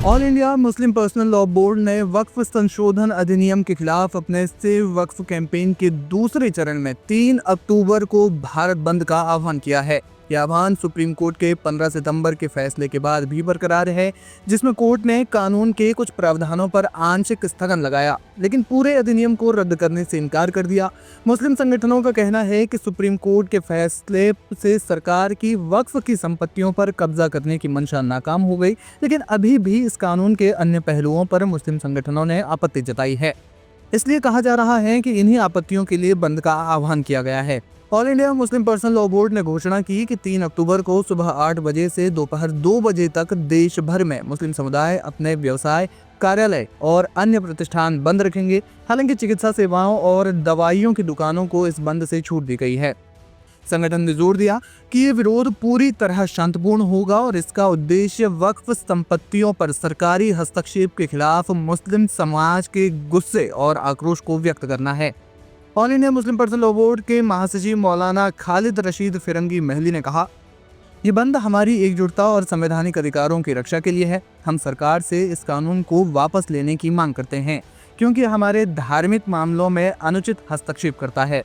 All India Muslim personal law board ने वक्फ संशोधन अधिनियम के खिलाफ अपने सेव वक्फ कैंपेन के दूसरे चरण में 3 अक्टूबर को भारत बंद का आह्वान किया है। यह आह्वान सुप्रीम कोर्ट के 15 सितंबर के फैसले के बाद भी बरकरार है, जिसमें कोर्ट ने कानून के कुछ प्रावधानों पर आंशिक स्थगन लगाया, लेकिन पूरे अधिनियम को रद्द करने से इनकार कर दिया। मुस्लिम संगठनों का कहना है कि सुप्रीम कोर्ट के फैसले से सरकार की वक्फ की संपत्तियों पर कब्जा करने की मंशा नाकाम हो गई, लेकिन अभी भी इस कानून के अन्य पहलुओं पर मुस्लिम संगठनों ने आपत्ति जताई है। इसलिए कहा जा रहा है कि इन्हीं आपत्तियों के लिए बंद का आह्वान किया गया है। All India Muslim personal law board ने घोषणा की कि 3 अक्टूबर को सुबह 8 बजे से दोपहर 2 बजे तक देश भर में मुस्लिम समुदाय अपने व्यवसाय, कार्यालय और अन्य प्रतिष्ठान बंद रखेंगे। हालांकि चिकित्सा सेवाओं और दवाइयों की दुकानों को इस बंद से छूट दी गई है। संगठन ने जोर दिया कि ये विरोध पूरी तरह शांतिपूर्ण होगा और इसका उद्देश्य वक्फ संपत्तियों पर सरकारी हस्तक्षेप के खिलाफ मुस्लिम समाज के गुस्से और आक्रोश को व्यक्त करना है। All India Muslim personal law board के महासचिव मौलाना खालिद रशीद फिरंगी महली ने कहा, ये बंद हमारी एकजुटता और संवैधानिक अधिकारों की रक्षा के लिए है। हम सरकार से इस कानून को वापस लेने की मांग करते हैं, क्योंकि हमारे धार्मिक मामलों में अनुचित हस्तक्षेप करता है।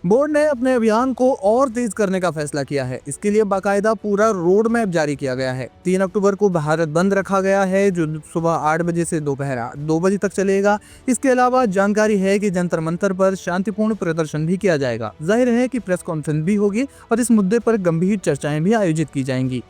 बोर्ड ने अपने अभियान को और तेज करने का फैसला किया है। इसके लिए बाकायदा पूरा रोड मैप जारी किया गया है। 3 अक्टूबर को भारत बंद रखा गया है, जो सुबह 8 बजे से दोपहर 2 बजे तक चलेगा। इसके अलावा जानकारी है कि जंतर मंतर पर शांतिपूर्ण प्रदर्शन भी किया जाएगा। जाहिर है कि प्रेस कॉन्फ्रेंस भी होगी और इस मुद्दे पर गंभीर चर्चाएं भी आयोजित की जाएंगी।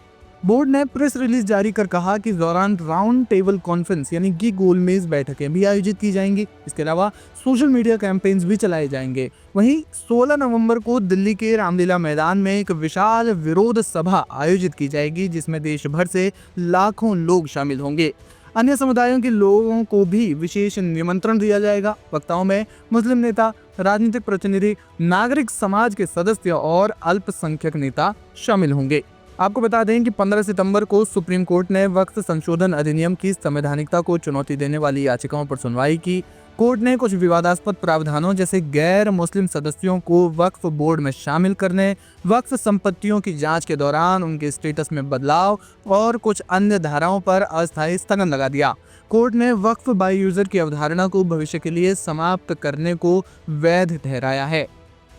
बोर्ड ने प्रेस रिलीज जारी कर कहा कि दौरान राउंड टेबल कॉन्फ्रेंस यानी कि गोलमेज बैठकें भी आयोजित की जाएंगी। इसके अलावा सोशल मीडिया कैंपेन्स भी चलाए जाएंगे। वहीं 16 नवंबर को दिल्ली के रामलीला मैदान में एक विशाल विरोध सभा आयोजित की जाएगी, जिसमें देश भर से लाखों लोग शामिल होंगे। अन्य समुदायों के लोगों को भी विशेष निमंत्रण दिया जाएगा। वक्ताओं में मुस्लिम नेता, राजनीतिक प्रतिनिधि, नागरिक समाज के सदस्य और अल्पसंख्यक नेता शामिल होंगे। आपको बता दें कि 15 सितंबर को सुप्रीम कोर्ट ने वक्फ संशोधन अधिनियम की संवैधानिकता को चुनौती देने वाली याचिकाओं पर सुनवाई की। कोर्ट ने कुछ विवादास्पद प्रावधानों जैसे गैर मुस्लिम सदस्यों को वक्फ बोर्ड में शामिल करने, वक्फ संपत्तियों की जांच के दौरान उनके स्टेटस में बदलाव और कुछ अन्य धाराओं पर अस्थायी स्थगन लगा दिया। कोर्ट ने वक्फ बाय यूजर की अवधारणा को भविष्य के लिए समाप्त करने को वैध ठहराया है,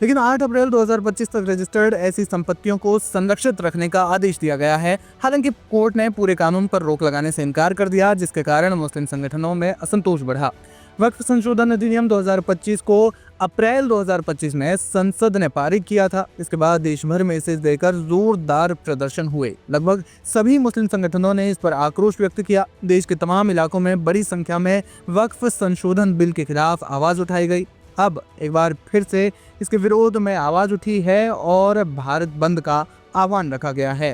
लेकिन 8 अप्रैल 2025 तक रजिस्टर्ड ऐसी संपत्तियों को संरक्षित रखने का आदेश दिया गया है। हालांकि कोर्ट ने पूरे कानून पर रोक लगाने से इनकार कर दिया, जिसके कारण मुस्लिम संगठनों में असंतोष बढ़ा। वक्फ संशोधन अधिनियम 2025 को अप्रैल 2025 में संसद ने पारित किया था। इसके बाद देश भर में इसे लेकर जोरदार प्रदर्शन हुए। लगभग सभी मुस्लिम संगठनों ने इस पर आक्रोश व्यक्त किया। देश के तमाम इलाकों में बड़ी संख्या में वक्फ संशोधन बिल के खिलाफ आवाज उठाई गई। अब एक बार फिर से इसके विरोध में आवाज उठी है और भारत बंद का आह्वान रखा गया है।